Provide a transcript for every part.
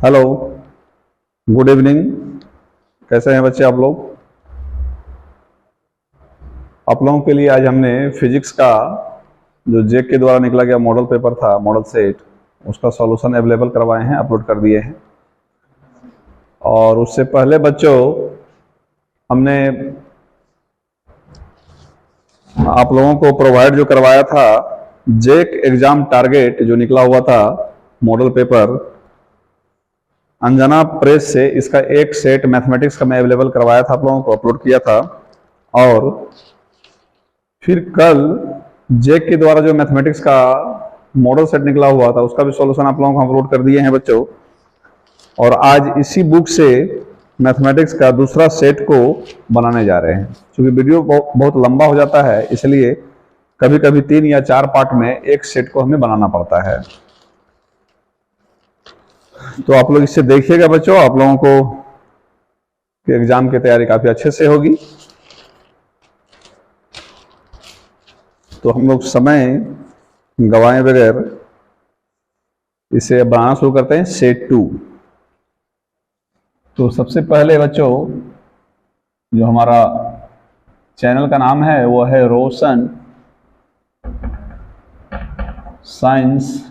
Hello, good evening. कैसे हैं बच्चे आप लोग? आप लोगों के लिए आज हमने फिजिक्स का जो जेक के द्वारा निकला गया मॉडल पेपर था, मॉडल सेट, उसका सॉल्यूशन अवेलेबल करवाए हैं, अपलोड कर दिए हैं। और उससे पहले बच्चों हमने आप लोगों को प्रोवाइड जो करवाया था जेक एग्जाम टारगेट जो निकला हुआ था मॉडल पेपर, अंजना प्रेस से इसका एक सेट मैथमेटिक्स का मैं अवेलेबल करवाया था, आप लोगों को अपलोड किया था। और फिर कल जेक के द्वारा जो मैथमेटिक्स का मॉडल सेट निकला हुआ था उसका भी सॉल्यूशन आप लोगों को अपलोड कर दिए हैं बच्चों। और आज इसी बुक से मैथमेटिक्स का दूसरा सेट को बनाने जा रहे हैं। क्योंकि वीडियो बहुत लंबा हो जाता है, इसलिए कभी कभी 3 या 4 पार्ट में एक सेट को हमें बनाना पड़ता है। तो आप लोग इससे देखिएगा बच्चों, आप लोगों को एग्जाम की तैयारी काफी अच्छे से होगी। तो हम लोग समय गंवाए बगैर इसे बनाना शुरू करते हैं, सेट 2। तो सबसे पहले बच्चों जो हमारा चैनल का नाम है वो है रोशन साइंस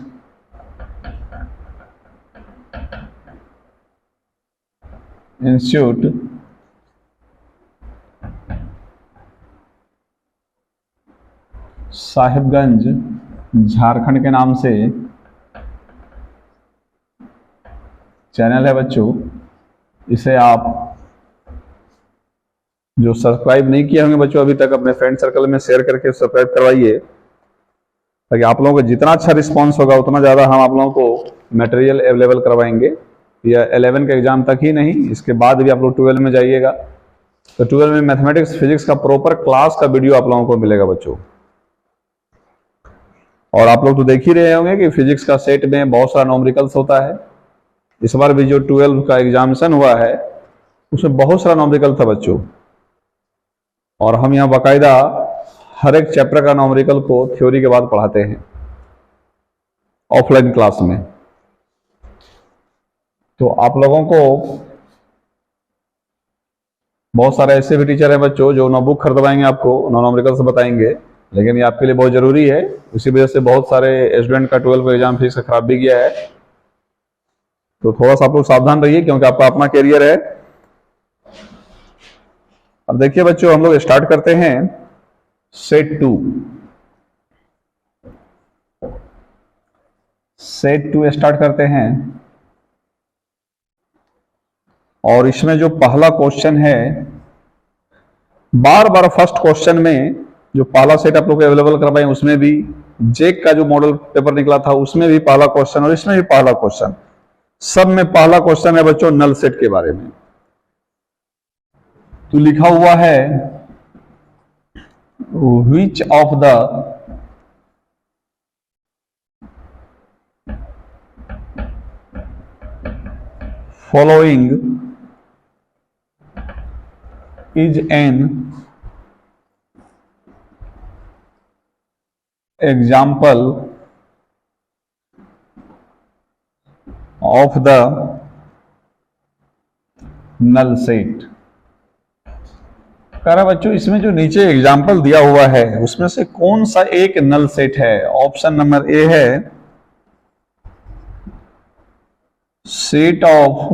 इंस्टीट्यूट साहिबगंज झारखंड के नाम से चैनल है बच्चों। इसे आप जो सब्सक्राइब नहीं किए होंगे बच्चों अभी तक, अपने फ्रेंड सर्कल में शेयर करके सब्सक्राइब करवाइए, ताकि आप लोगों को जितना अच्छा रिस्पांस होगा उतना ज़्यादा हम आप लोगों को मटेरियल अवेलेबल करवाएंगे। या 11 के एग्जाम तक ही नहीं, इसके बाद भी आप लोग 12 में जाइएगा तो 12 में मैथमेटिक्स फिजिक्स का प्रॉपर क्लास का वीडियो आप लोगों को मिलेगा बच्चों। और आप लोग तो देख ही रहे होंगे कि फिजिक्स का सेट में बहुत सारा न्यूमेरिकल्स होता है। इस बार भी जो 12 का एग्जामिनेशन हुआ है उसमें बहुत सारा न्यूमेरिकल था बच्चों। और हम यहाँ बाकायदा हर एक चैप्टर का न्यूमेरिकल को थ्योरी के बाद पढ़ाते हैं ऑफलाइन क्लास में। तो आप लोगों को बहुत सारे ऐसे भी टीचर हैं बच्चों जो नोटबुक खरीदवाएंगे, आपको न्यूमेरिकल से बताएंगे, लेकिन ये आपके लिए बहुत जरूरी है। इसी वजह से बहुत सारे स्टूडेंट का 12 का एग्जाम फिजिक्स का खराब भी गया है। तो थोड़ा सा आप लोग सावधान रहिए, क्योंकि आपका अपना कैरियर है। अब देखिए बच्चों, हम लोग स्टार्ट करते हैं सेट 2। सेट 2 स्टार्ट करते हैं। और इसमें जो पहला क्वेश्चन है, बार बार फर्स्ट क्वेश्चन में जो पहला सेट आप लोग अवेलेबल करवाए उसमें भी जेक का जो मॉडल पेपर निकला था उसमें भी पहला क्वेश्चन और इसमें भी पहला क्वेश्चन, सब में पहला क्वेश्चन है बच्चों नल सेट के बारे में। तो लिखा हुआ है which of the following is an example of the null set. कह रहा बच्चों इसमें जो नीचे एग्जाम्पल दिया हुआ है उसमें से कौन सा एक नल सेट है। ऑप्शन नंबर ए है set of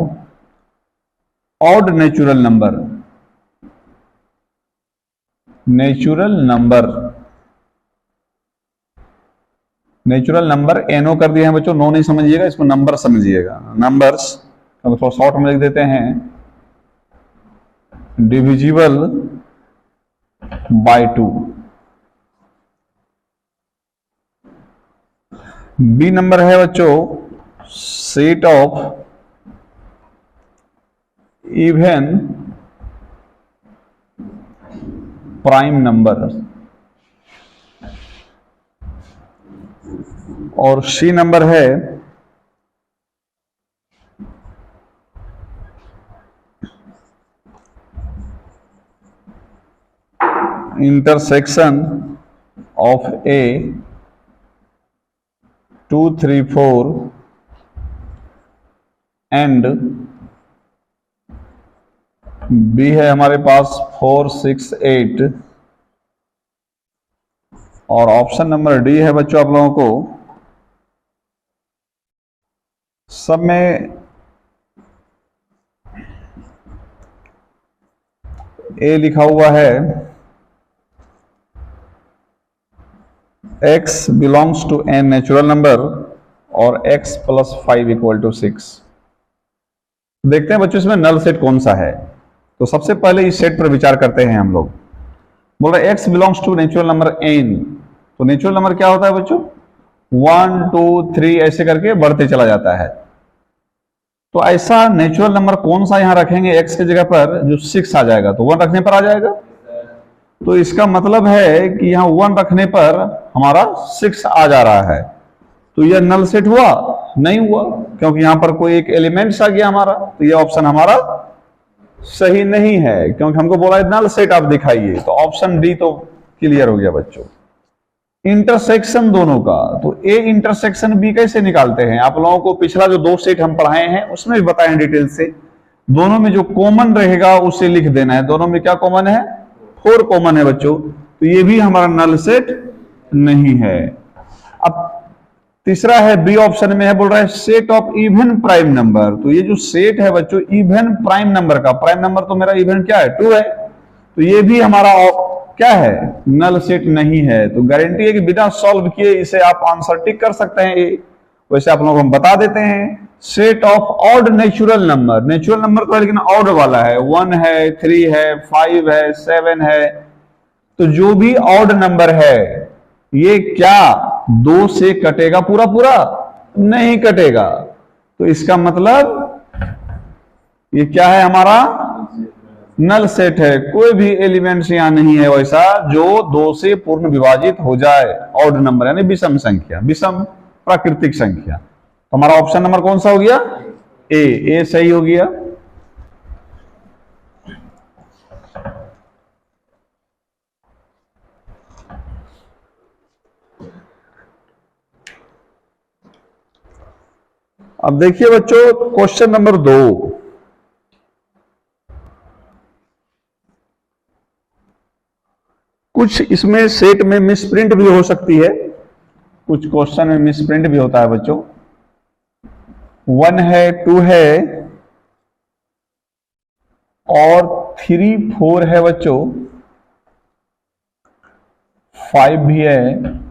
odd natural number. Natural number NO कर दिया है बच्चों, नो नहीं समझिएगा, इसको नंबर समझिएगा। नंबर्स थोड़ा शॉर्ट में लिख देते हैं, डिविजिबल बाय 2। बी नंबर है बच्चों set of even prime number. और सी नंबर है intersection of A 2, 3, 4 and B है हमारे पास 4, 6, 8 और ऑप्शन नंबर डी है बच्चों आप लोगों को सब में ए लिखा हुआ है x belongs to an natural number और x + 5 = 6। देखते हैं बच्चों इसमें नल सेट कौन सा है। तो सबसे पहले इस सेट पर विचार करते हैं हम लोग। बोल रहे x belongs to natural number n। तो नेचुरल नंबर क्या होता है बच्चों? 1, 2, 3 ऐसे करके बढ़ते चला जाता है। तो ऐसा नेचुरल नंबर कौन सा यहां रखेंगे x की जगह पर जो 6 आ जाएगा? तो 1 रखने पर आ जाएगा। तो इसका मतलब है कि यहां 1 रखने पर हमारा 6 आ जा रहा है। तो यह नल सेट हुआ? नहीं हुआ, क्योंकि यहां पर कोई एक एलिमेंट्स आ गया हमारा। तो यह ऑप्शन हमारा सही नहीं है, क्योंकि हमको बोला है नल सेट आप दिखाइए। तो ऑप्शन डी तो क्लियर हो गया बच्चों। इंटरसेक्शन दोनों का, तो ए इंटरसेक्शन बी कैसे निकालते हैं? आप लोगों को पिछला जो 2 सेट हम पढ़ाए हैं उसमें भी बताए हैं डिटेल से। दोनों में जो कॉमन रहेगा उसे लिख देना है। दोनों में क्या कॉमन है? 4 कॉमन है बच्चों। तो ये भी हमारा नल सेट नहीं है। अब तीसरा है बी ऑप्शन में है, बोल रहा है set of even prime number. तो ये जो सेट है बच्चों इवन प्राइम नंबर का, प्राइम नंबर तो मेरा इवन क्या है? 2 है। तो ये भी हमारा क्या है? नल सेट नहीं है। तो गारंटी है कि बिना सॉल्व किए इसे आप आंसर टिक कर सकते हैं। वैसे आप लोगों को हम बता देते हैं set of odd natural number. Natural number तो है लेकिन ऑड वाला है। 1 है, 3 है, 5 है, 7 है। तो जो भी ऑड नंबर है ये क्या 2 से कटेगा पूरा पूरा? नहीं कटेगा। तो इसका मतलब ये क्या है? हमारा नल सेट है। कोई भी एलिमेंट्स यहां नहीं है वैसा जो 2 से पूर्ण विभाजित हो जाए। ऑड नंबर यानी विषम संख्या, विषम प्राकृतिक संख्या। तो हमारा ऑप्शन नंबर कौन सा हो गया? ए सही हो गया। अब देखिए बच्चों क्वेश्चन नंबर 2। कुछ इसमें सेट में मिसप्रिंट भी हो सकती है, कुछ क्वेश्चन में मिसप्रिंट भी होता है बच्चों। 1 है, 2 है और 3, 4 है बच्चों, 5 भी है।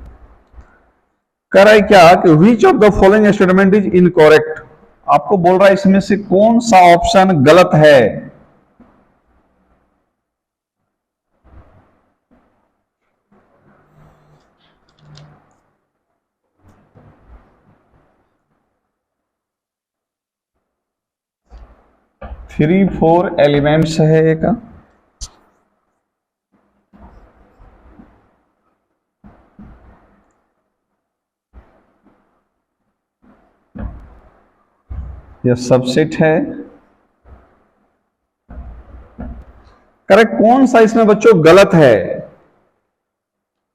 कह रहा है क्या कि विच of the following statement is incorrect. आपको बोल रहा है इसमें से कौन सा ऑप्शन गलत है। 3, 4 एलिमेंट्स है एक। यह सबसेट है। करेक्ट कौन सा इसमें बच्चों गलत है?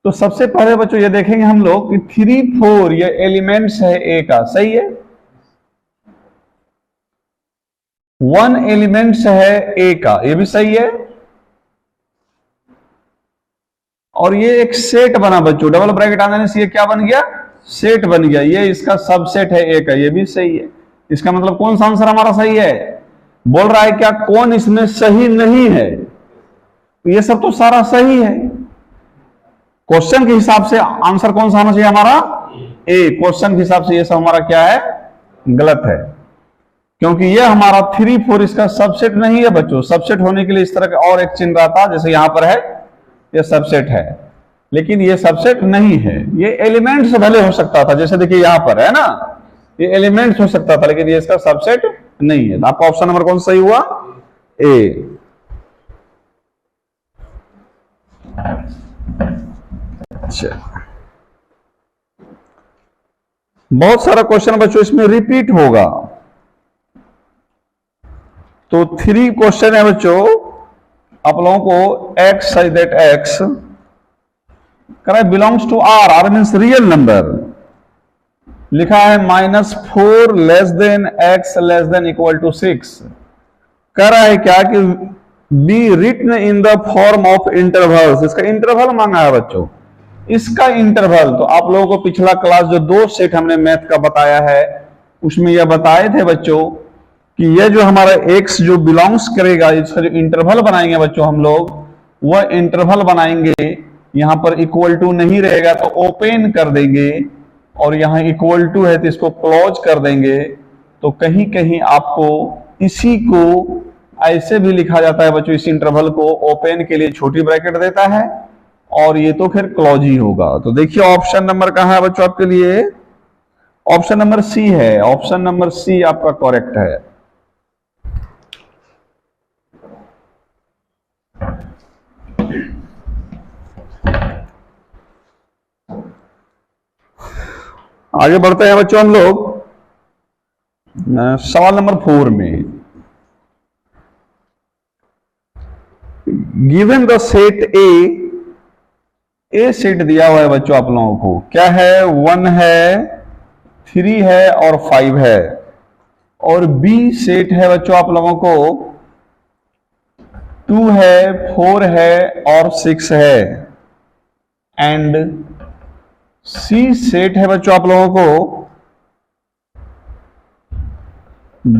तो सबसे पहले बच्चों ये देखेंगे हम लोग कि 3, 4 ये एलिमेंट्स है ए का, सही है। 1 एलिमेंट्स है ए का, ये भी सही है। और ये एक सेट बना बच्चों, डबल ब्रैकेट आने से ये क्या बन गया? सेट बन गया। ये इसका सबसेट है ए का, ये भी सही है। इसका मतलब कौन सा आंसर हमारा सही है? बोल रहा है क्या कौन इसमें सही नहीं है? तो ये सब तो सारा सही है। क्वेश्चन के हिसाब से आंसर कौन सा होना चाहिए हमारा? ए। क्वेश्चन के हिसाब से ये सब हमारा क्या है? गलत है, क्योंकि ये हमारा 3, 4 इसका सबसेट नहीं है बच्चों। सबसेट होने के लिए इस तरह का और एक चिन्ह रहता, जैसे यहां पर है ये सबसेट है, लेकिन ये सबसेट नहीं है। ये एलिमेंट्स भले हो सकता था, जैसे देखिए यहां पर है ना, ये एलिमेंट्स हो सकता था, लेकिन ये इसका सबसेट नहीं है। तो आपका ऑप्शन नंबर कौन सा सही हुआ? ए। अच्छा, बहुत सारा क्वेश्चन बच्चों इसमें रिपीट होगा। तो 3 क्वेश्चन है बच्चों आप लोगों को। x such that x belongs to r, r means real number. लिखा है -4 less than x less than equal to 6। कह रहा है क्या कि be written in the form of intervals. इसका इंटरवल मांगा है बच्चों। इसका इंटरवल तो आप लोगों को पिछला क्लास जो 2 सेट हमने मैथ का बताया है उसमें यह बताए थे बच्चों कि यह जो हमारा x जो बिलोंग्स करेगा, इसका जो इंटरवल बनाएंगे बच्चों हम लोग, वह इंटरवल बनाएंगे यहां पर इक्वल टू नहीं रहेगा तो ओपन कर देंगे, और यहां इक्वल टू है तो इसको क्लोज कर देंगे। तो कहीं कहीं आपको इसी को ऐसे भी लिखा जाता है बच्चों, इस इंटरवल को ओपन के लिए छोटी ब्रैकेट देता है और ये तो फिर क्लोज ही होगा। तो देखिए ऑप्शन नंबर कहां है बच्चों आपके लिए? ऑप्शन नंबर सी है। ऑप्शन नंबर सी आपका करेक्ट है। आगे बढ़ते हैं बच्चों हम लोग सवाल नंबर 4 में। Given the set A set दिया हुआ है बच्चों आप लोगों को। क्या है? 1 है, 3 है और 5 है। और बी सेट है बच्चों आप लोगों को 2 है, 4 है और 6 है। एंड सी सेट है बच्चों आप लोगों को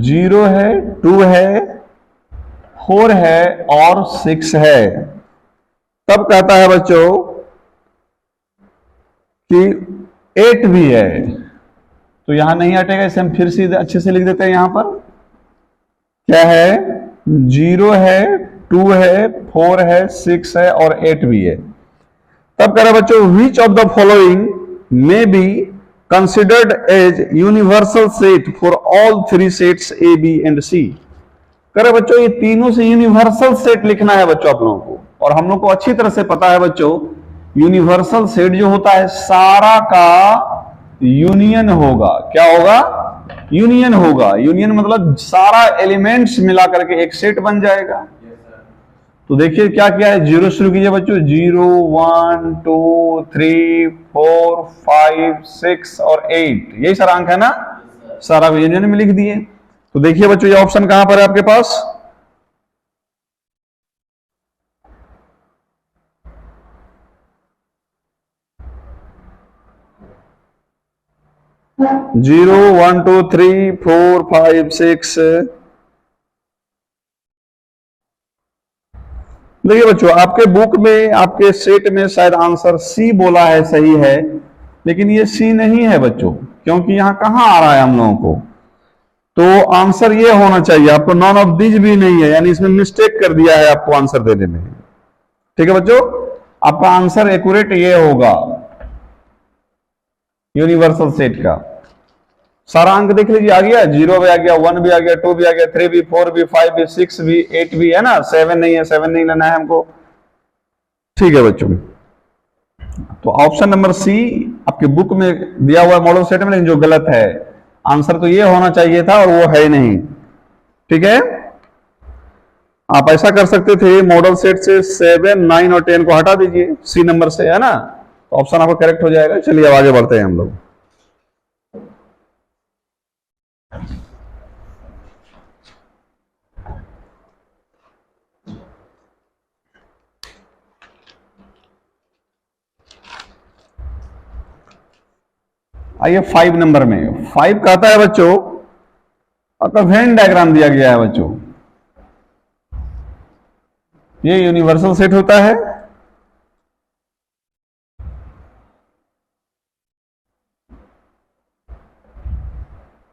0 है, 2 है, 4 है और 6 है। तब कहता है बच्चों कि 8 भी है। तो यहां नहीं हटेगा, इसे हम फिर से अच्छे से लिख देते हैं। यहां पर क्या है? 0 है, 2 है, 4 है, 6 है और 8 भी है। तब कह रहा बच्चों which of the following may be considered as universal set for all 3 sets A, B and C. कह रहे बच्चों ये तीनों से यूनिवर्सल सेट लिखना है बच्चों आप लोगों को। और हम लोग को अच्छी तरह से पता है बच्चों, यूनिवर्सल सेट जो होता है सारा का यूनियन होगा। क्या होगा? यूनियन होगा। यूनियन मतलब सारा एलिमेंट्स मिला करके एक सेट बन जाएगा। तो देखिए क्या क्या है, 0 शुरू कीजिए बच्चों। 0, 1, 2, 3, 4, 5, 6 और 8, यही सारा अंक है ना, सारा यूनियन में लिख दिए। तो देखिए बच्चों ये ऑप्शन कहां पर है आपके पास? जीरो, 1, 2, 3, 4, 5, 6। देखिए बच्चों आपके बुक में, आपके सेट में शायद आंसर सी बोला है, सही है, लेकिन ये सी नहीं है बच्चों, क्योंकि यहां कहां आ रहा है हम लोगों को। तो आंसर ये होना चाहिए आपको, नॉन ऑफ दीज भी नहीं है, यानी इसमें मिस्टेक कर दिया है आपको आंसर देने में। ठीक है बच्चों, आपका आंसर एक्यूरेट ये होगा यूनिवर्सल सेट का। सारा अंक देख लीजिए, आ गया, 0 भी आ गया, 1 भी आ गया, 2 भी आ गया, 3 भी, 4 भी, 5 भी, 6 भी, 8 भी है ना। 7 नहीं है, 7 नहीं लेना है हमको। ठीक है बच्चों, तो ऑप्शन नंबर सी आपके बुक में दिया हुआ मॉडल सेट में, लेकिन जो गलत है, आंसर तो ये होना चाहिए था और वो है नहीं। ठीक है, आप ऐसा कर सकते थे, मॉडल सेट से 7, 9 और 10 को हटा दीजिए, सी नंबर से, है ना, तो ऑप्शन आपका करेक्ट हो जाएगा। चलिए अब आगे बढ़ते हैं हम लोग। आइए 5 नंबर में। 5 कहता है बच्चों, आपका वेन डायग्राम दिया गया है बच्चों। ये यूनिवर्सल सेट होता है।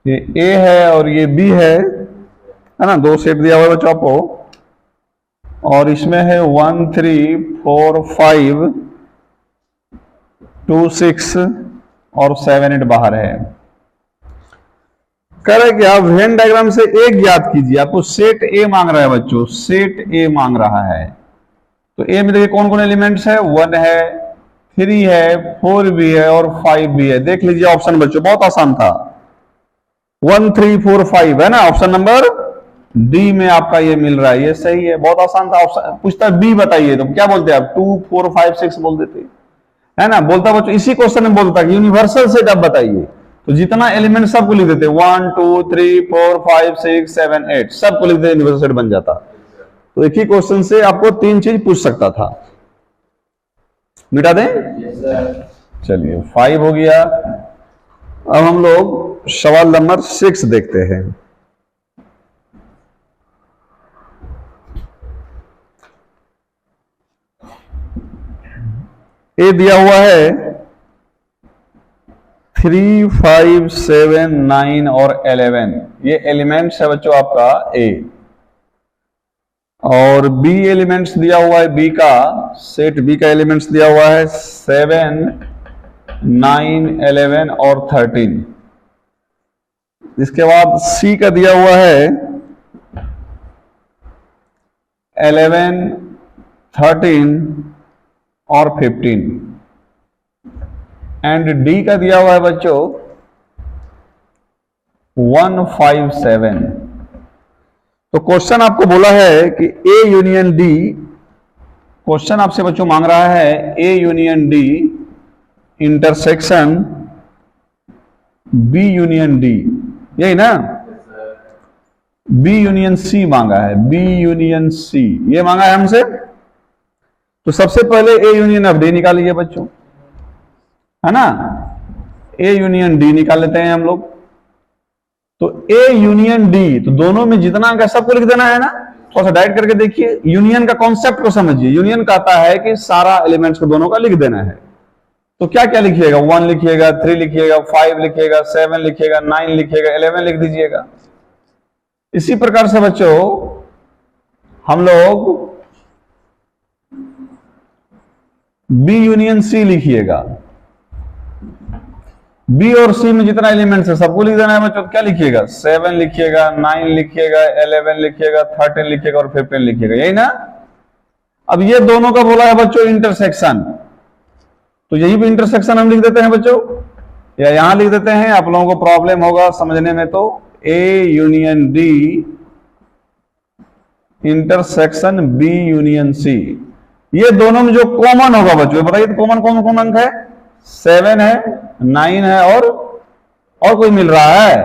ये ए है और ये बी है ना, 2 सेट दिया हुआ है बच्चों आपको। और इसमें है 1, 3, 4, 5, 2, 6 और 7, 8 बाहर है। कह रहे कि आप वेन डायग्राम से एक याद कीजिए, आपको सेट ए मांग रहा है बच्चों, सेट ए मांग रहा है। तो ए में देखिए कौन कौन एलिमेंट्स है, 1 है, 3 है, 4 भी है और 5 भी है। देख लीजिए ऑप्शन बच्चों, बहुत आसान था, 1, 3, 4, 5 है ना। ऑप्शन नंबर डी में आपका ये मिल रहा है, ये सही है, बहुत आसान था। ऑप्शन पूछता बी बताइए, तो क्या बोलते हैं आप? 2, 4, 5, 6 बोल देते, है ना। बोलता बच्चों इसी क्वेश्चन में बोलता कि यूनिवर्सल सेट आप बताइए, तो जितना एलिमेंट सबको लिख देते 1 2 3 4 5 6 7 8 सबको लिख देते, यूनिवर्सल सेट बन जाता। तो एक ही क्वेश्चन से आपको 3 चीज पूछ सकता था। मिटा दें? चलिए 5 हो गया। अब हम लोग सवाल नंबर 6 देखते हैं। ए दिया हुआ है 3 5 7 9 और 11, ये एलिमेंट्स है बच्चों आपका ए। और बी एलिमेंट्स दिया हुआ है, बी का सेट बी का एलिमेंट्स दिया हुआ है 7 9 11 और 13। इसके बाद सी का दिया हुआ है 11 13 और 15। एंड डी का दिया हुआ है बच्चों 1 5 7। तो क्वेश्चन आपको बोला है कि ए यूनियन डी, क्वेश्चन आपसे बच्चों मांग रहा है A union D intersection B union D, यही ना? बी यूनियन सी मांगा है, बी यूनियन सी ये मांगा है हमसे। तो सबसे पहले ए यूनियन ऑफ डी निकालिए बच्चों, है ना? ए यूनियन डी निकाल लेते हैं हम लोग। तो ए यूनियन डी, तो दोनों में जितना अंक है सबको लिख देना है ना। थोड़ा सा डाइट करके देखिए, यूनियन का कॉन्सेप्ट को समझिए। यूनियन कहता है कि सारा एलिमेंट्स को दोनों का लिख देना है। तो क्या क्या लिखिएगा? 1 लिखिएगा, 3 लिखिएगा, 5 लिखिएगा, 7 लिखिएगा, 9 लिखिएगा, 11 लिख दीजिएगा। इसी प्रकार से बच्चों हम लोग बी यूनियन सी लिखिएगा। बी और सी में जितना एलिमेंट्स है सबको लिख देना है बच्चों। क्या लिखिएगा? 7 लिखिएगा, 9 लिखिएगा, 11 लिखिएगा, 13 लिखिएगा और 15 लिखिएगा, यही ना? अब ये दोनों का बोला है बच्चों इंटरसेक्शन, तो यही भी इंटरसेक्शन हम लिख देते हैं बच्चों, या यहां लिख देते हैं। आप लोगों को प्रॉब्लम होगा समझने में। तो A union D intersection B union C, ये दोनों में जो कॉमन होगा बच्चों बताइए, तो कॉमन कौन कौन अंक है? 7 है, 9 है और कोई मिल रहा है?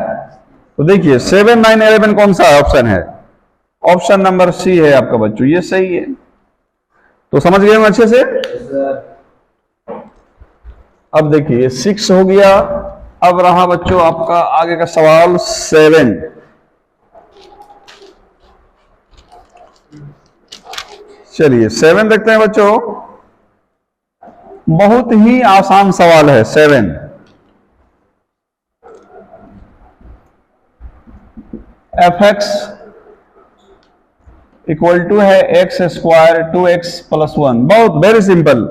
तो देखिए 7 9 11 कौन सा ऑप्शन है? ऑप्शन नंबर सी है आपका बच्चों, ये सही है। तो समझ गए हम अच्छे से? अब देखिए 6 हो गया। अब रहा बच्चों आपका आगे का सवाल 7। चलिए 7 देखते हैं बच्चों। बहुत ही आसान सवाल है 7। एफ एक्स इक्वल टू है एक्स स्क्वायर 2x + 1। बहुत वेरी सिंपल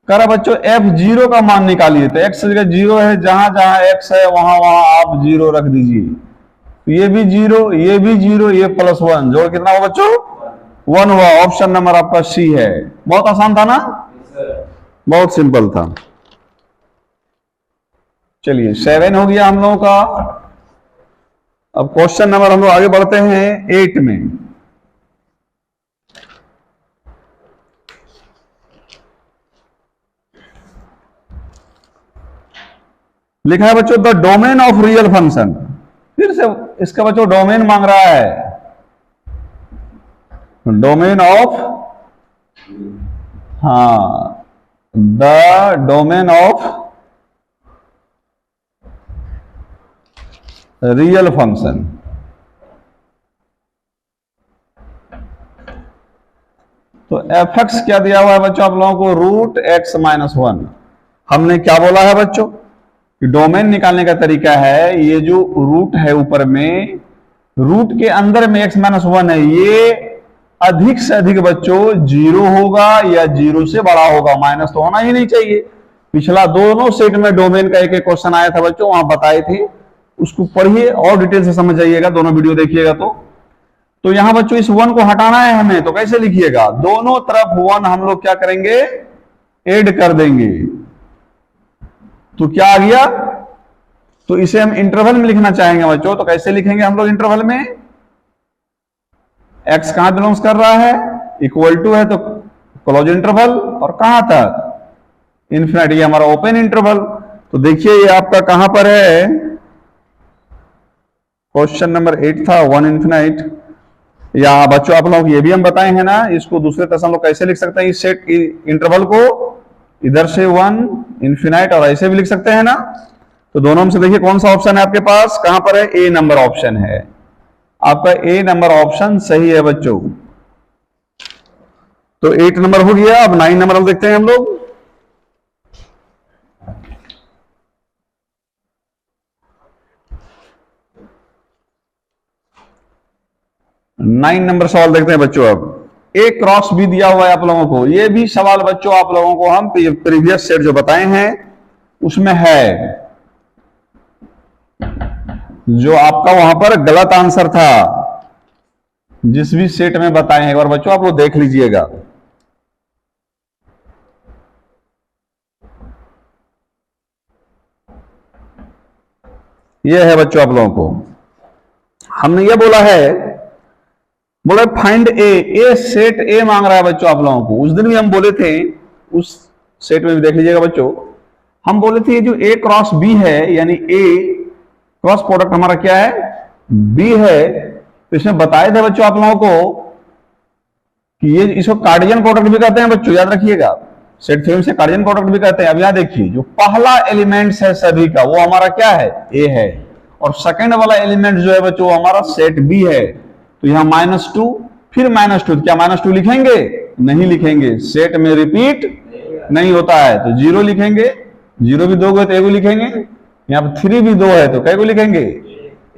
करा बच्चों। f0 का मान निकालिए। तो x जगह 0 है, जहां जहां x है वहां वहां आप 0 रख दीजिए। तो ये भी 0, ये भी 0, ये +1 जोड़ कितना हुआ बच्चों? 1 हुआ। ऑप्शन नंबर आपका सी है। बहुत आसान था ना? बहुत सिंपल था। चलिए 7 हो गया हम लोगों का। अब क्वेश्चन नंबर हम लोग आगे बढ़ते हैं 8 में। लिखा है बच्चों the domain of real function. फिर से इसका बच्चों डोमेन मांग रहा है। डोमेन ऑफ, हाँ, the domain of real function. तो एफ एक्स क्या दिया हुआ है बच्चों आप लोगों को? √x-1। हमने क्या बोला है बच्चों कि डोमेन निकालने का तरीका है, ये जो रूट है ऊपर में, रूट के अंदर में x-1 है, ये अधिक से अधिक बच्चों 0 होगा या 0 से बड़ा होगा। माइनस तो होना ही नहीं चाहिए। पिछला दोनों सेट में डोमेन का एक एक क्वेश्चन आया था बच्चों, वहां बताए थे, उसको पढ़िए और डिटेल से समझ जाइएगा, दोनों वीडियो देखिएगा। तो यहां बच्चों इस 1 को हटाना है हमें, तो कैसे लिखिएगा? दोनों तरफ 1 हम लोग क्या करेंगे? ऐड कर देंगे। तो क्या आ गया? तो इसे हम इंटरवल में लिखना चाहेंगे बच्चों, तो कैसे लिखेंगे हम लोग इंटरवल में? x कहां बिलोंग्स कर रहा है? इक्वल टू है तो क्लोज इंटरवल, और कहां तक? इन्फिनिटी, हमारा ओपन इंटरवल। तो देखिए ये आपका कहां पर है, क्वेश्चन नंबर 8 था, 1 इन्फिनाइट। या बच्चों आप लोग ये भी हम बताए हैं ना, इसको दूसरे तरह से हम लोग कैसे लिख सकते हैं, इस सेट इंटरवल को इधर से 1 इन्फिनाइट और ऐसे भी लिख सकते हैं ना। तो दोनों में से देखिए कौन सा ऑप्शन है आपके पास, कहां पर है, ए नंबर ऑप्शन है आपका, ए नंबर ऑप्शन सही है बच्चों। तो 8 नंबर हो गया। अब 9 नंबर देखते हैं हम लोग। 9 नंबर सवाल देखते हैं बच्चों। अब ए क्रॉस बी दिया हुआ है आप लोगों को। ये भी सवाल बच्चों आप लोगों को हम प्रीवियस सेट जो बताए हैं उसमें है, जो आपका वहां पर गलत आंसर था, जिस भी सेट में बताए हैं, एक बार बच्चों आप लोग देख लीजिएगा। ये है बच्चों आप लोगों को, हमने ये बोला है, बोला फाइंड ए सेट ए मांग रहा है बच्चों आप लोगों को। उस दिन भी हम बोले थे, उस सेट में भी देख लीजिएगा बच्चों, हम बोले थे जो ए क्रॉस बी है, यानी ए क्रॉस प्रोडक्ट हमारा क्या है, बी है। तो इसमें बताए थे बच्चों आप लोगों को कि ये इसको कार्डियन प्रोडक्ट भी कहते हैं बच्चों, याद रखिएगा, सेट थ्योरम से कार्डियन प्रोडक्ट भी कहते हैं। अब यहां देखिए जो पहला एलिमेंट्स है सभी का वो हमारा क्या है, ए है, और सेकंड वाला एलिमेंट जो है बच्चों हमारा सेट बी है। तो यहां -2 फिर -2, क्या -2 लिखेंगे, नहीं लिखेंगे, सेट में रिपीट नहीं होता है तो 0 लिखेंगे, 0 भी 2 गो तो 1 लिखेंगे, यहां पर 3 भी 2 है तो कै को लिखेंगे,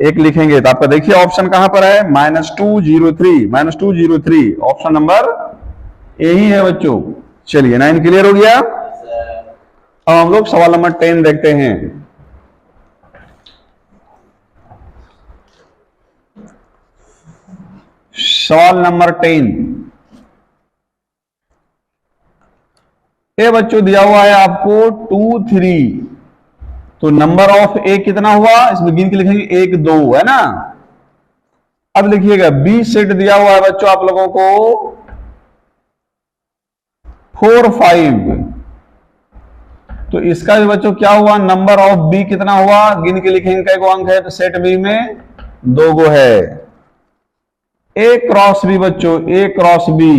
1 लिखेंगे। तो आपका देखिए ऑप्शन कहां पर है, -203, -203 ऑप्शन नंबर ए ही है बच्चों। चलिए 9 क्लियर हो गया। अब हम लोग सवाल नंबर 10 देखते हैं। सवाल नंबर 10, ए बच्चों दिया हुआ है आपको 2 3, तो नंबर ऑफ ए कितना हुआ, इसमें गिन के लिखेंगे 1 2, है ना। अब लिखिएगा बी सेट दिया हुआ है बच्चों आप लोगों को 4 5, तो इसका भी बच्चों क्या हुआ, नंबर ऑफ बी कितना हुआ, गिन के लिखेंगे कै को अंक है, तो सेट बी में 2 गो है। ए क्रॉस बी बच्चों, ए क्रॉस बी,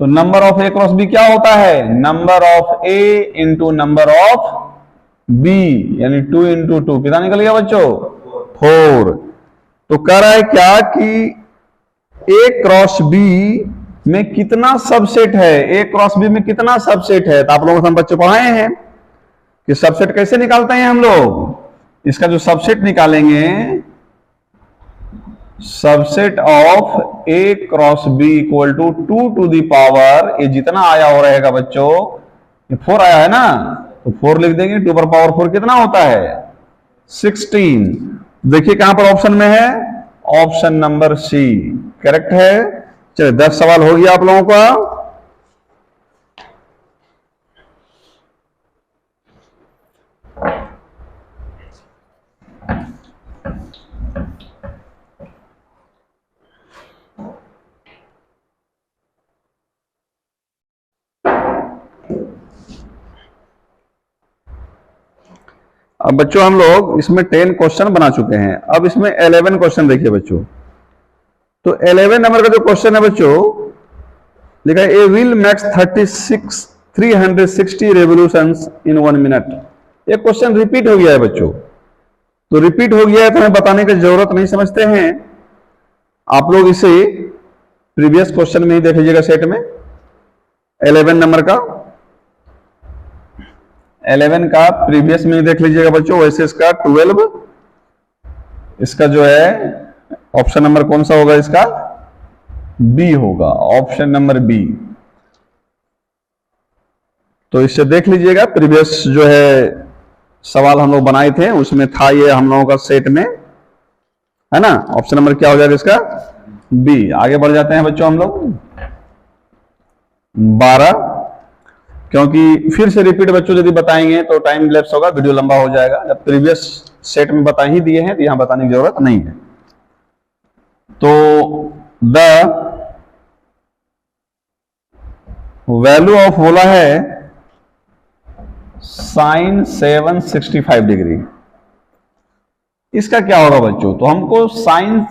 तो number of A cross B क्या होता है, number of A into number of B, यानी 2 इंटू 2 कितना निकल गया बच्चों, 4। तो कह रहा है क्या कि ए क्रॉस बी में कितना सबसेट है, ए क्रॉस बी में कितना सबसेट है। तो आप लोगों को हम बच्चे पढ़ाए हैं कि सबसेट कैसे निकालते हैं हम लोग। इसका जो सबसेट निकालेंगे, subset of A cross B equal to 2 to the power, ये जितना आया हो रहेगा बच्चों, ये 4 आया है ना, तो 4 लिख देंगे, 2 पर पावर 4 कितना होता है, 16। देखिए कहां पर ऑप्शन में है, ऑप्शन नंबर सी करेक्ट है। चलिए 10 सवाल हो गया आप लोगों का। अब बच्चों हम लोग इसमें 10 क्वेश्चन बना चुके हैं, अब इसमें 11 क्वेश्चन देखिए बच्चों। तो 11 नंबर का जो क्वेश्चन है बच्चों, लिखा है a wheel makes 360 revolutions in 1 minute. ये क्वेश्चन रिपीट हो गया है बच्चों, तो रिपीट हो गया है तो हमें बताने की जरूरत नहीं समझते हैं। आप लोग इसे प्रीवियस क्वेश्चन में ही देख लीजिएगा, सेट में 11 नंबर का, 11 का प्रीवियस में ही देख लीजिएगा बच्चों। वैसे इसका 12, इसका जो है ऑप्शन नंबर कौन सा होगा, इसका बी होगा, ऑप्शन नंबर बी। तो इससे देख लीजिएगा, प्रीवियस जो है सवाल हम लोग बनाए थे उसमें था ये हम लोगों का सेट में, है ना। ऑप्शन नंबर क्या हो जाएगा इसका, बी। आगे बढ़ जाते हैं बच्चों हम लोग 12, क्योंकि फिर से रिपीट बच्चों यदि बताएंगे तो टाइम लैप्स होगा, वीडियो लंबा हो जाएगा। जब प्रीवियस सेट में बता ही दिए हैं तो यहां बताने की जरूरत नहीं है। तो द वैल्यू ऑफ बोला है साइन 765 डिग्री। इसका क्या होगा बच्चों? तो हमको साइन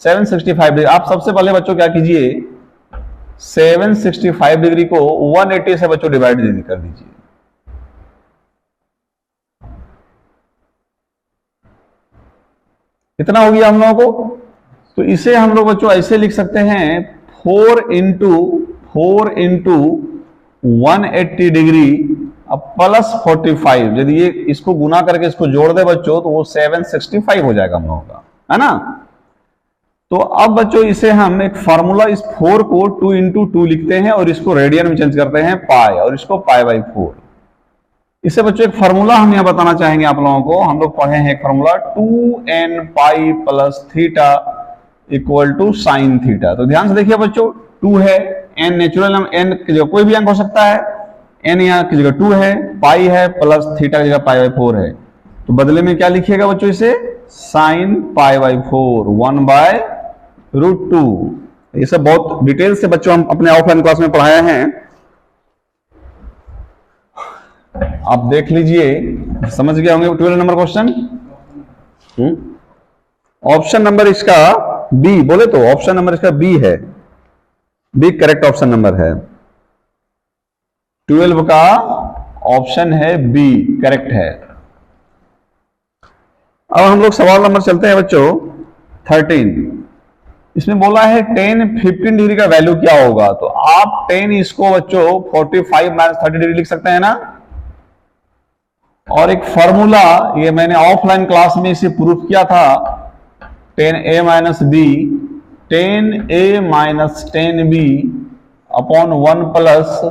765 डिग्री, आप सबसे पहले बच्चों क्या कीजिए, 765 डिग्री को 180 से बच्चों डिवाइड कर दीजिए। इतना हो गया हम लोगों को। तो इसे हम लोग बच्चों ऐसे लिख सकते हैं 4 इंटू 180 डिग्री अब प्लस 45। यदि ये इसको गुना करके इसको जोड़ दे बच्चों तो वो 765 हो जाएगा हम लोगों का, है ना। तो अब बच्चों इसे हम एक फार्मूला, इस 4 को 2 इंटू 2 लिखते हैं और इसको रेडियन में चेंज करते हैं पाई, और इसको पाई बाई 4। इसे बच्चों एक फार्मूला हम यहां बताना चाहेंगे आप लोगों को। हम लोग पढ़े हैं एक formula 2n pi plus theta equal to sine theta. तो ध्यान से देखिए बच्चों, 2 है, n नेचुरल n की जगह कोई भी अंक हो सकता है, n यहाँ की जगह 2 है, पाई है, प्लस थीटा की जगह पाई बाई 4 है। तो बदले में क्या लिखिएगा बच्चों, इसे sine pi by 4 1 by root 2। ये सब बहुत डिटेल से बच्चों हम अपने ऑफलाइन क्लास में पढ़ाए हैं, आप देख लीजिए, समझ गए होंगे। 12 नंबर क्वेश्चन, ऑप्शन नंबर इसका बी, बोले तो ऑप्शन नंबर इसका बी है, बी करेक्ट ऑप्शन नंबर है। 12 का ऑप्शन है बी, करेक्ट है। अब हम लोग सवाल नंबर चलते हैं बच्चों 13। इसमें बोला है 10 15 डिग्री का वैल्यू क्या होगा। तो आप 10 इसको बच्चों 45 माइनस 30 डिग्री लिख सकते हैं ना। और एक फॉर्मूला, ये मैंने ऑफलाइन क्लास में इसे प्रूफ किया था, 10a minus B 10a minus 10b upon 1 plus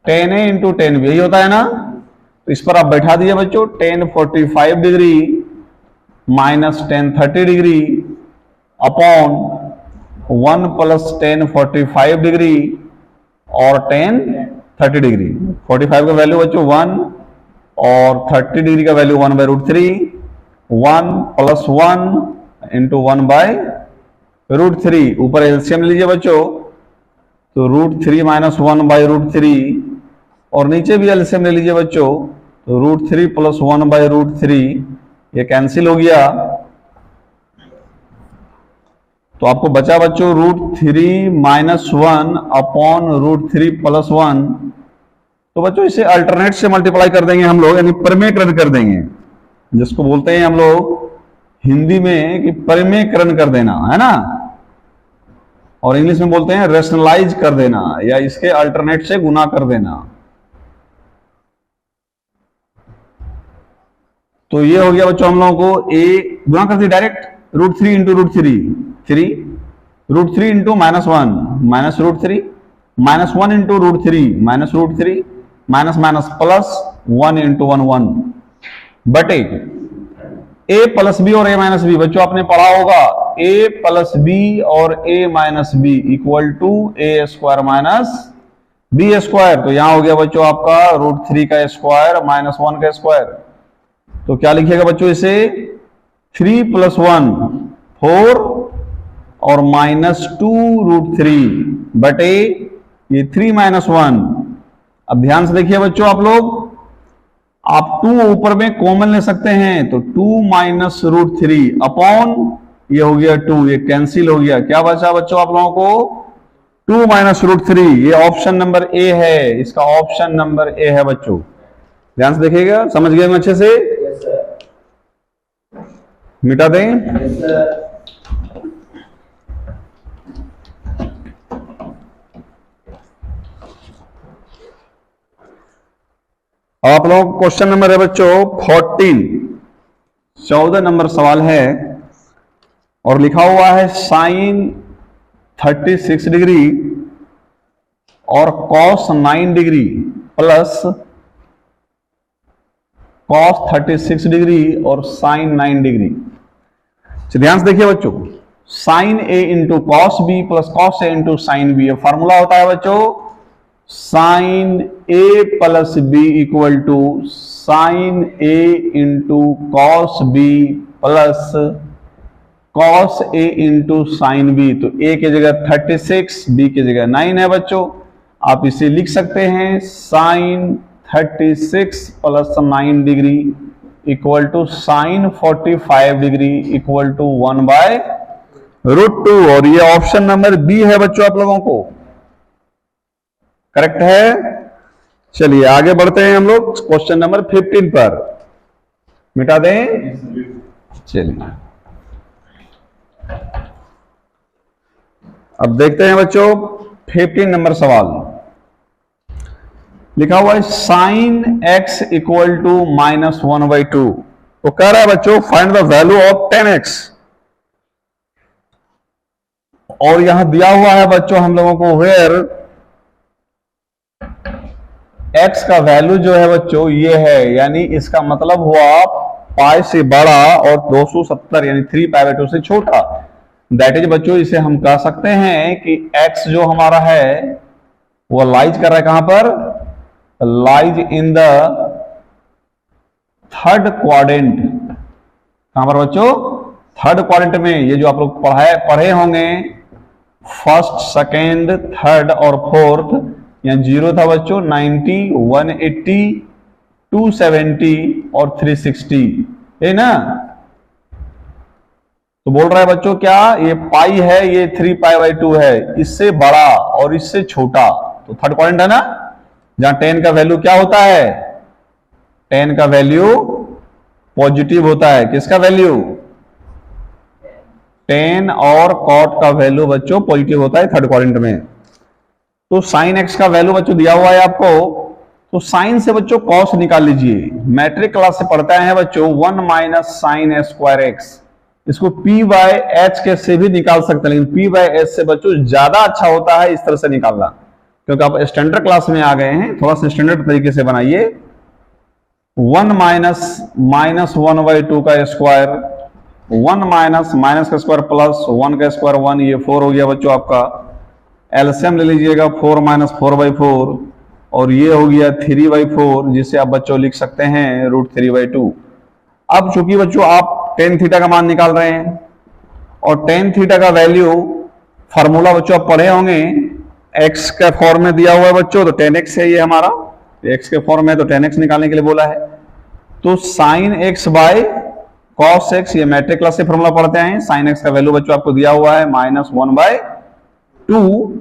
10a into 10b, यही होता है ना। तो इस पर आप बैठा दिए बच्चों 10 45 degree minus 10 30 degree upon 1 plus 10 45 degree और 10 30 डिग्री। 45 का वैल्यू बच्चों 1 और 30 डिग्री का value 1 by root 3, 1 plus 1 into 1 by root 3। ऊपर एलसीएम लीजिए बच्चों, तो रूट 3 माइनस 1 बाई रूट 3, और नीचे भी एलसीएम ले लीजिए बच्चों, तो रूट 3 प्लस 1 बाई रूट 3, ये कैंसिल हो गया। तो आपको बचा बच्चों root 3 minus 1 upon root 3 plus 1। तो बच्चों इसे अल्टरनेट से मल्टीप्लाई कर देंगे हम लोग, यानी परिमेयकरण कर देंगे, जिसको बोलते हैं हम लोग हिंदी में कि परिमेयकरण कर देना, है ना। और इंग्लिश में बोलते हैं रेशनलाइज कर देना, या इसके अल्टरनेट से गुना कर देना। तो ये हो गया बच्चों हम लोगों को ए गुना कर दिया direct, root 3 into root 3 root 3 into minus 1 minus root 3 minus 1 into root 3 minus root 3 minus minus plus 1 into 1 1 बटे ए प्लस बी और ए माइनस बी। बच्चों आपने पढ़ा होगा ए प्लस बी और A minus B equal to A square minus B square. तो यहां हो गया बच्चों आपका रूट 3 का स्क्वायर माइनस 1 का स्क्वायर। तो क्या लिखिएगा बच्चों इसे 3 प्लस 1 4 और माइनस 2 रूट 3 बटे ये 3 माइनस 1। अब ध्यान से देखिए बच्चों, आप लोग आप 2 ऊपर में कॉमन ले सकते हैं, तो 2 माइनस रूट 3 अपॉन ये हो गया 2, ये कैंसिल हो गया। क्या बचा बच्चों आप लोगों को 2 माइनस रूट 3। ये ऑप्शन नंबर ए है, इसका ऑप्शन नंबर ए है बच्चों। ध्यान से देखिएगा, समझ गए अच्छे से। मिटा दें। आप लोग क्वेश्चन नंबर है बच्चों 14, 14 नंबर सवाल है और लिखा हुआ है साइन 36 डिग्री और cos 9 degree plus cos 36 degree और साइन 9 डिग्री। ध्यान से देखिए बच्चों, sine A into cos B plus cos A into sine B. Formula होता है बच्चों sine A plus B equal to sine A into cos B plus cos A into sine B. तो A की जगह 36, बी की जगह 9 है बच्चों। आप इसे लिख सकते हैं sine 36 plus 9 degree equal to sine 45 degree equal to 1/√2। और ये ऑप्शन नंबर बी है बच्चों, आप लोगों को करेक्ट है। चलिए आगे बढ़ते हैं हम लोग क्वेश्चन नंबर 15 पर। मिटा दें, चलिए अब देखते हैं बच्चों 15 नंबर सवाल। लिखा हुआ है साइन x इक्वल टू -1/2। तो कह रहा है बच्चों find the value of 10x। और यहां दिया हुआ है बच्चों हम लोगों को वेयर x का वैल्यू जो है बच्चों ये है, यानी इसका मतलब हुआ पाई से बड़ा और 270 यानी 3π/2 से छोटा। दैट इज बच्चों इसे हम कह सकते हैं कि x जो हमारा है वो लाइज कर रहा है कहां पर, lies in the third quadrant. कहां पर बच्चों, थर्ड क्वाड्रेंट में। ये जो आप लोग पढ़े होंगे फर्स्ट, सेकेंड, थर्ड और फोर्थ। यहाँ 0 था बच्चों 90, 180, 270 और 360 है ना। तो बोल रहा है बच्चों क्या, ये पाई है, ये 3π/2 है, इससे बड़ा और इससे छोटा। तो थर्ड क्वाड्रेंट है ना, जहां 10 का वैल्यू क्या होता है, 10 का वैल्यू पॉजिटिव होता है। किसका वैल्यू, 10 और कॉट का वैल्यू बच्चों पॉजिटिव होता है थर्ड क्वाड्रेंट में। तो साइन x का वैल्यू बच्चों दिया हुआ है आपको, तो साइन से बच्चों कॉस निकाल लीजिए। मैट्रिक क्लास से पढ़ते हैं बच्चों 1 - sin² इसको p/h के से भी निकाल सकते हैं, लेकिन p/h से बच्चों ज्यादा अच्छा होता है इस तरह से निकालना, क्योंकि आप स्टैंडर्ड क्लास में आ गए हैं। थोड़ा सा स्टैंडर्ड तरीके से बनाइए। 1 - -1/2 का स्क्वायर, 1 - का स्क्वायर प्लस 1 का स्क्वायर 1, ये 4 हो गया बच्चों आपका। एलसीएम ले लीजिएगा 4 - 4/4 और ये हो गया 3/4, जिसे आप बच्चों लिख सकते हैं √3/2। अब चूंकि बच्चों आप tan थीटा का मान निकाल रहे हैं और tan थीटा का वैल्यू फार्मूला बच्चों आप पढ़े होंगे, x का फॉर्म में दिया हुआ है बच्चों, तो tan x है ये हमारा, x के फॉर्म में, तो tan x निकालने के लिए बोला है। तो sin x by cos x, ये मैट्रिक क्लास से फॉर्मूला पढ़ते हैं। sin x का वैल्यू बच्चों आपको दिया हुआ है -1/2,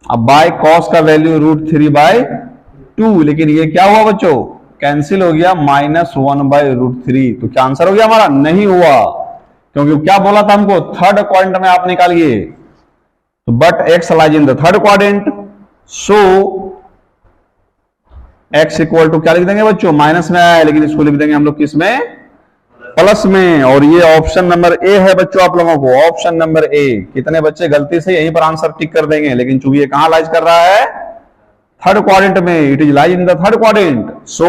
अब बाय cos का वैल्यू √3/2, लेकिन ये क्या हुआ बच्चों, कैंसिल हो गया -1/√3। तो क्या आंसर हो गया हमारा, नहीं हुआ, क्योंकि क्या बोला था हमको, थर्ड क्वाड्रेंट में आप निकालिए। तो but x lies in the third quadrant, so x equal to क्या लिख देंगे बच्चों, माइनस में आया है, लेकिन इसको लिख देंगे हम लोग किस में, प्लस में। और ये ऑप्शन नंबर ए है बच्चों आप लोगों को, ऑप्शन नंबर ए। कितने बच्चे गलती से यहीं पर आंसर टिक कर देंगे, लेकिन चूंकि ये कहां लाइज कर रहा है, थर्ड क्वाड्रेंट में, it is lies in the third quadrant, so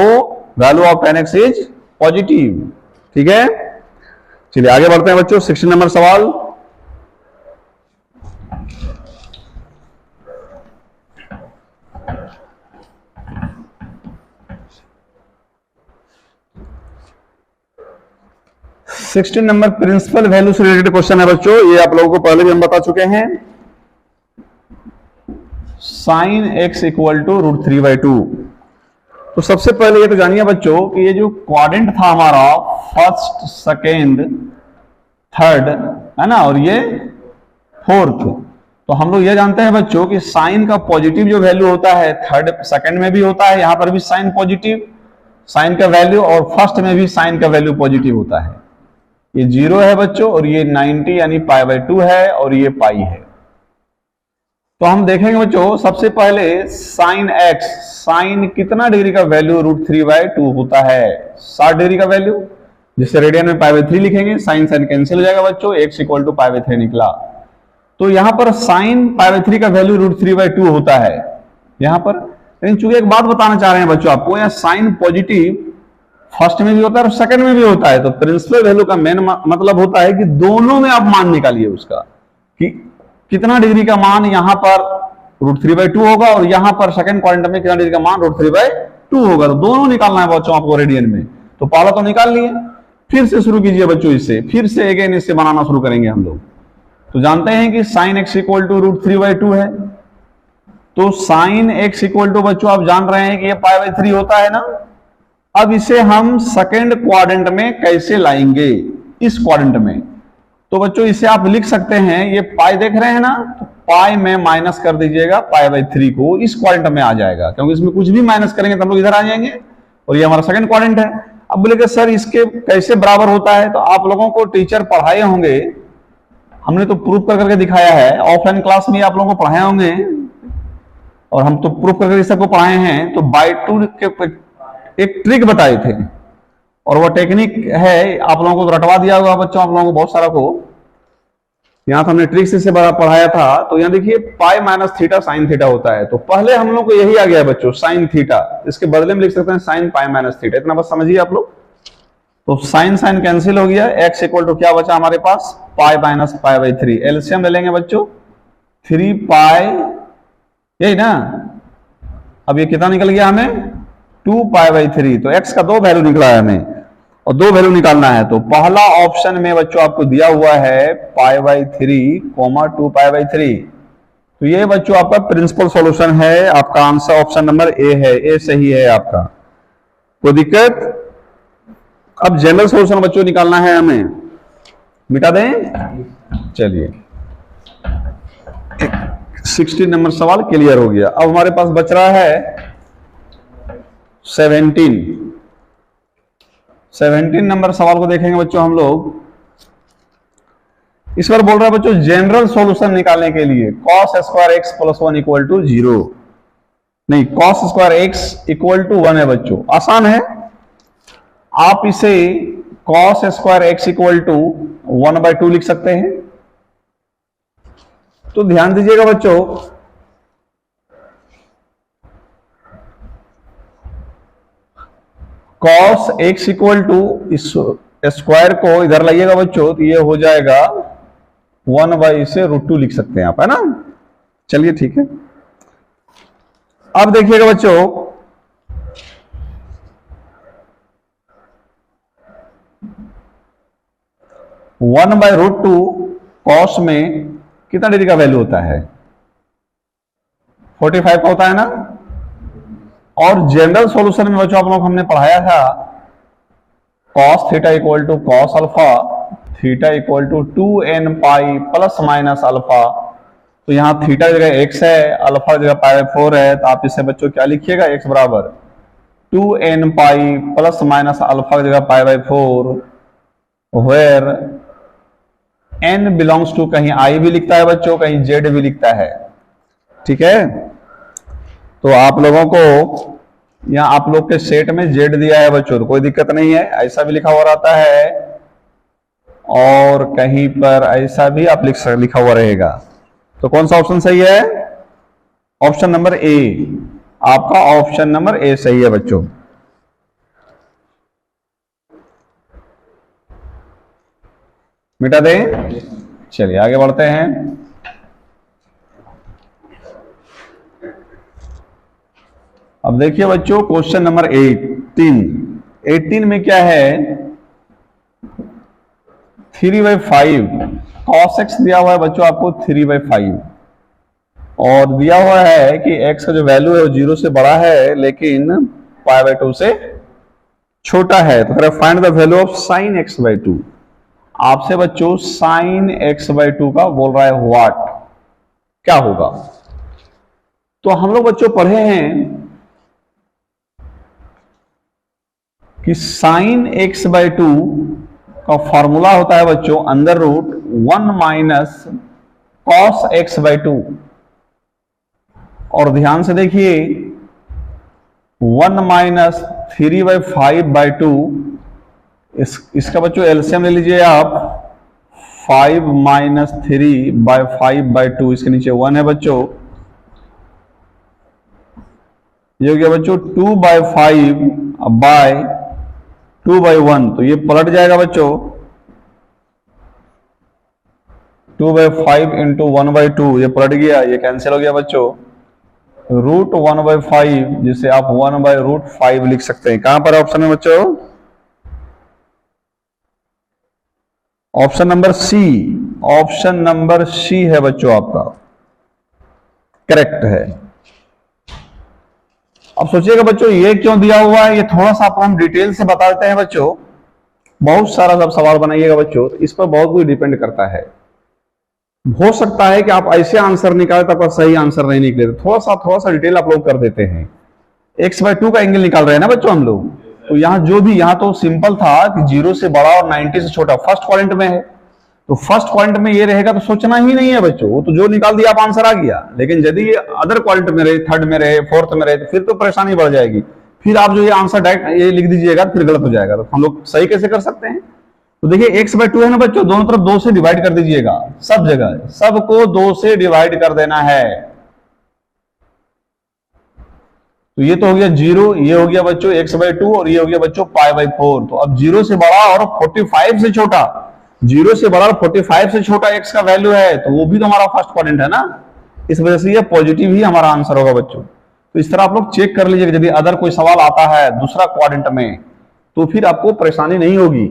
value of tan x is positive. ठीक है, चलिए आगे बढ़ते हैं बच्चों 16 नंबर सवाल। सिक्सटीन नंबर प्रिंसिपल वैल्यू से रिलेटेड क्वेश्चन है बच्चों, ये आप लोगों को पहले भी हम बता चुके हैं। Sine x equal to √3/2। तो सबसे पहले ये तो जानिए बच्चों कि ये जो क्वाड्रेंट था हमारा, फर्स्ट, सेकेंड, थर्ड, है ना, और ये फोर्थ। तो हम लोग ये जानते हैं बच्चों कि साइन का पॉजिटिव जो वैल्यू होता है थर्ड सेकेंड में भी होता है, यहां पर भी साइन पॉजिटिव, साइन का वैल्यू, और फर्स्ट में भी साइन का वैल्यू पॉजिटिव होता है। ये 0 है बच्चों, और ये 90 यानी π/2 है, और ये पाई है। तो हम देखेंगे बच्चों सबसे पहले साइन x, साइन कितना डिग्री का वैल्यू √3/2 होता है, 60 डिग्री का वैल्यू, जिससे रेडियन में π/3 लिखेंगे, साइन साइन कैंसिल हो जाएगा बच्चों, x इक्वल टू π/3 निकला। तो यहां पर साइन π/3 का वैल्यू √3/2 होता है यहां पर। लेकिन चूंकि एक बात बताना चाह रहे हैं बच्चों आपको, यहाँ साइन पॉजिटिव फर्स्ट में भी होता है और सेकंड में भी होता है। तो प्रिंसिपल वैल्यू का मेन मतलब होता है कि दोनों में आप मान निकालिए उसका, कि कितना डिग्री का मान यहां पर √3/2 होगा और यहां पर सेकंड क्वाड्रेंट में कितना डिग्री का मान √3/2 होगा। तो दोनों निकालना है बच्चों आपको रेडियन में। तो पहला तो निकाल लिए, फिर से शुरू कीजिए बच्चों, इससे फिर से अगेन इससे बनाना शुरू करेंगे हम लोग। तो जानते हैं कि साइन x इक्वल टू √3/2 है, तो साइन एक्स इक्वल टू बच्चों आप जान रहे हैं कि ये पाई बाई 3 होता है ना। अब इसे हम सेकेंड क्वाड्रेंट में कैसे लाएंगे, इस क्वाड्रेंट में। तो बच्चों इसे आप लिख सकते हैं, ये पाई देख रहे हैं ना, तो पाई में माइनस कर दीजिएगा पाई बाई 3 को, इस क्वाड्रेंट में आ जाएगा, क्योंकि इसमें कुछ भी माइनस करेंगे तो हम लोग इधर आ जाएंगे, और ये हमारा सेकंड क्वाड्रेंट है। अब बोलेगा सर इसके कैसे बराबर होता है, तो आप लोगों को टीचर पढ़ाए होंगे, हमने तो प्रूफ कर करके दिखाया है, ऑफलाइन क्लास में आप लोगों को पढ़ाए होंगे, और हम तो प्रूफ करके सबको पढ़ाए हैं। तो बाय 2 के एक ट्रिक बताए थे, और वो टेक्निक है, आप लोगों को तो रटवा दिया होगा बच्चों, आप लोगों को बहुत सारा को यहां तो हमने ट्रिक से बड़ा पढ़ाया था। तो यहां देखिए pi minus theta sine theta होता है, तो पहले हम लोग को यही आ गया है बच्चों, साइन थीटा, इसके बदले में लिख सकते हैं साइन पाई माइनस थीटा, इतना बस समझिए आप लोग। तो साइन साइन कैंसिल हो गया, एक्स इक्वल टू क्या बचा हमारे पास, pi minus pi by 3, LCM ले लेंगे बच्चों 3 पाई, यही ना। अब ये कितना निकल गया हमें, 2 पाई बाई 3, तो एक्स का 2 वैल्यू निकला है हमें, और 2 वैल्यू निकालना है। तो पहला ऑप्शन में बच्चों आपको दिया हुआ है पाई बाई 3, 2 पाई बाई 3, तो ये बच्चों आपका प्रिंसिपल सॉल्यूशन है, आपका आंसर ऑप्शन नंबर ए है, ए सही है आपका, कोई दिक्कत। अब जनरल सॉल्यूशन बच्चों निकालना है हमें, मिटा दें, चलिए 16 नंबर सवाल क्लियर हो गया। अब हमारे पास बच रहा है 17 नंबर सवाल को देखेंगे बच्चों हम लोग। इस बार बोल रहा है बच्चों जनरल सॉल्यूशन निकालने के लिए cos square x plus 1 equal to 0, नहीं cos square x equal to 1 है बच्चों, आसान है। आप इसे cos square x equal to 1/2 लिख सकते हैं। तो ध्यान दीजिएगा बच्चों, cos x इक्वल टू इस स्क्वायर को इधर लाइएगा बच्चों, तो ये हो जाएगा 1 से √2 लिख सकते हैं आप, है ना। चलिए ठीक है। अब देखिएगा बच्चों, वन बाई √2 कॉस में कितना डिग्री का वैल्यू होता है, 45 का होता है ना। और जनरल सॉल्यूशन में बच्चों आप लोग हमने पढ़ाया था cos theta equal to cos alpha, theta equal to 2n pi plus minus alpha. तो यहां थीटा की जगह x है, अल्फा की जगह पाई बाई 4 है, तो आप इसे बच्चों क्या लिखिएगा, x बराबर 2n pi plus minus alpha की जगह pi by 4, where n belongs to, कहीं i भी लिखता है बच्चों, कहीं z भी लिखता है, ठीक है। तो आप लोगों को यहां आप लोग के सेट में z दिया है बच्चों, तो कोई दिक्कत नहीं है, ऐसा भी लिखा हुआ रहता है, और कहीं पर ऐसा भी आप लिखा हुआ रहेगा। तो कौन सा ऑप्शन सही है, ऑप्शन नंबर ए, आपका ऑप्शन नंबर ए सही है बच्चों। मिटा दें, चलिए आगे बढ़ते हैं। अब देखिए बच्चों क्वेश्चन नंबर 18 में क्या है, 3/5 cos x दिया हुआ है बच्चों आपको 3/5, और दिया हुआ है कि x का जो वैल्यू है वो 0 से बड़ा है लेकिन π/2 से छोटा है। तो find the value of sin x/2। आपसे बच्चों sin x/2 का बोल रहा है व्हाट, क्या होगा। तो हम लोग बच्चों पढ़े हैं कि sin x/2 का फॉर्मूला होता है बच्चों under root 1 minus cos x/2, और ध्यान से देखिए 1 माइनस 3/5/2, इसका बच्चों एलसीएम ले लीजिए आप, 5 माइनस 3/5/2, इसके नीचे 1 है बच्चों, ये हो गया बच्चों 2/5/2/1, तो ये पलट जाएगा बच्चों 2/5 इंटू 1/2, ये पलट गया, ये कैंसिल हो गया बच्चों, √1/5, जिसे आप 1/√5 लिख सकते हैं। कहां पर ऑप्शन है बच्चों, option number C, option number C है बच्चों आपका करेक्ट है। अब सोचिएगा बच्चों ये क्यों दिया हुआ है, ये थोड़ा सा आपको हम डिटेल से बता देते हैं बच्चों। बहुत सारा सब सवाल बनाइएगा बच्चों, इस पर बहुत कुछ डिपेंड करता है। हो सकता है कि आप ऐसे आंसर निकाले तो आपका सही आंसर नहीं निकले, तो थोड़ा सा डिटेल आप लोग कर देते हैं। x/2 का एंगल निकाल रहे हैं ना बच्चों हम लोग, तो यहाँ जो भी, यहाँ तो सिंपल था कि 0 से बड़ा और 90 से छोटा फर्स्ट क्वाड्रेंट में है, तो फर्स्ट क्वाड्रेंट में ये रहेगा तो सोचना ही नहीं है बच्चों, वो तो जो निकाल दिया आप आंसर आ गया। लेकिन यदि ये अदर क्वाड्रेंट में रहे, थर्ड में रहे, फोर्थ में रहे, तो फिर तो परेशानी बढ़ जाएगी। फिर आप जो ये आंसर डायरेक्ट ये लिख दीजिएगा फिर गलत हो जाएगा, तो हम लोग सही कैसे कर सकते हैं। तो देखिए x/2 है ना बच्चों, दोनों तरफ 2 से डिवाइड कर दीजिएगा, सब जगह सबको 2 से डिवाइड कर देना है। तो ये तो हो गया 0, ये हो गया बच्चों x/2 और ये हो गया बच्चों π/4। तो अब 0 से बड़ा और 45 से छोटा, 0 से बड़ा और 45 से छोटा x का वैल्यू है, तो वो भी तो हमारा फर्स्ट क्वाड्रेंट है ना, इस वजह से ये पॉजिटिव ही हमारा आंसर होगा बच्चों। तो इस तरह आप लोग चेक कर लीजिए, यदि अदर कोई सवाल आता है दूसरा क्वाड्रेंट में तो फिर आपको परेशानी नहीं होगी।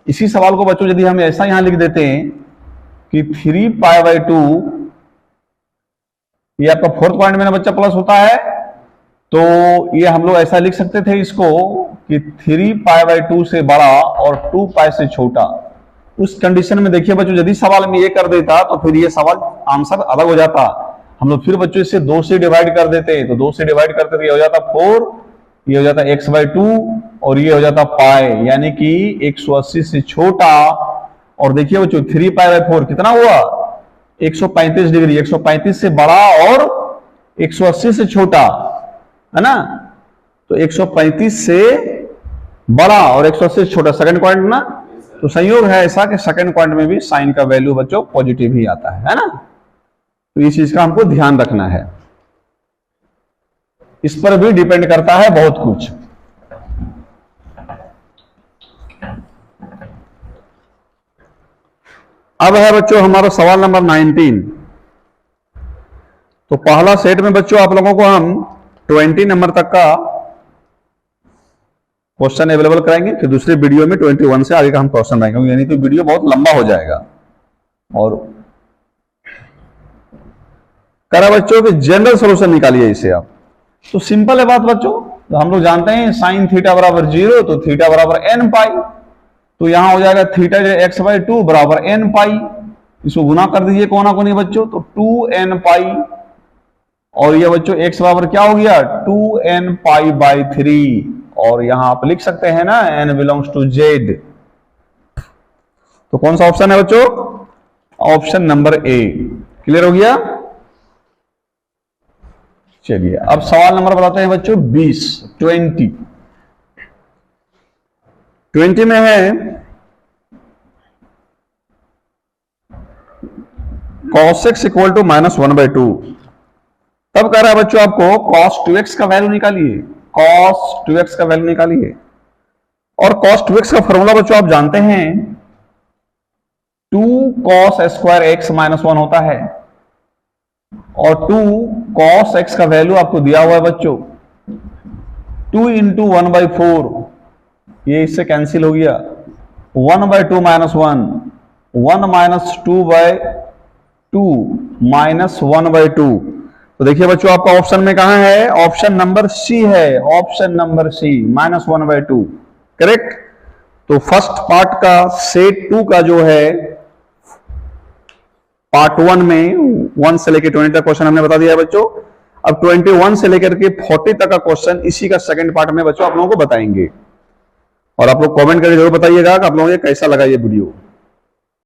इसी सवाल को बच्चों यदि हम ऐसा यहां लिख देते हैं कि 3π/2, ये आपका फोर्थ क्वाड्रेंट में ना बच्चा प्लस होता है, तो ये हम लोग ऐसा लिख सकते थे इसको कि 3π/2 से बड़ा और 2π से छोटा। उस कंडीशन में देखिए बच्चों, यदि सवाल में ये कर देता तो फिर ये सवाल आंसर अलग हो जाता। हम लोग फिर बच्चों इसे 2 से डिवाइड कर देते, तो 2 से डिवाइड करते तो ये हो जाता 4, ये हो जाता x/2 और ये हो जाता पाई, यानी कि 180 से छोटा। और देखिए बच्चों 3π/4 कितना हुआ, 135 डिग्री, 135 से बड़ा और 180 से छोटा, है ना। तो 135 से बड़ा और 180 से छोटा सेकंड क्वाड्रेंट ना, तो संयोग है ऐसा कि सेकंड क्वाड्रेंट में भी साइन का वैल्यू बच्चों पॉजिटिव ही आता है ना। तो इस चीज का हमको ध्यान रखना है, इस पर भी डिपेंड करता है बहुत कुछ। अब है बच्चों हमारा सवाल नंबर 19। तो पहला सेट में बच्चों आप लोगों को हम 20 नंबर तक का क्वेश्चन अवेलेबल कराएंगे, फिर दूसरे वीडियो में 21 से आगे का हम क्वेश्चन बनाएंगे, यानी तो वीडियो बहुत लंबा हो जाएगा। और करा बच्चों कि जनरल सोल्यूशन निकालिए इसे आप। तो सिंपल है बात बच्चों, तो हम लोग जानते हैं साइन थीटा बराबर 0, तो थीटा बराबर n पाई, तो यहां हो जाएगा थीटा x/2 बराबर n पाई, इसको गुना कर दीजिए कोना कोनी बच्चों, तो 2n पाई, और ये बच्चों x बराबर क्या हो गया 2n पाई/3, और यहां आप लिख सकते हैं ना n बिलोंग्स टू z। तो कौन सा ऑप्शन है बच्चों, ऑप्शन नंबर ए। क्लियर हो गया। चलिए अब सवाल नंबर बताते हैं बच्चों 20 में है cos x इक्वल टू -1/2। तब कह रहा है बच्चों आपको cos 2x का वैल्यू निकालिए, cos 2x का वैल्यू निकालिए। और cos 2x का फॉर्मूला बच्चों आप जानते हैं 2 cos स्क्वायर x -1 होता है, और 2 cos x का वैल्यू आपको दिया हुआ है बच्चों 2 इंटू 1/4, ये इससे कैंसिल हो गया, 1/2 -1, 1 - 2/2 -1/2। तो देखिए बच्चों आपका ऑप्शन में कहां है, ऑप्शन नंबर सी है, ऑप्शन नंबर सी -1/2 करेक्ट। तो फर्स्ट पार्ट का सेट 2 का जो है पार्ट 1 में 1 से लेकर 20 तक क्वेश्चन हमने बता दिया है बच्चों। अब 21 से लेकर के 40 तक का क्वेश्चन इसी का सेकंड पार्ट में बच्चों आप लोगों को बताएंगे। और आप लोग कमेंट करके जरूर बताइएगा कि आप लोगों को कैसा लगा ये वीडियो।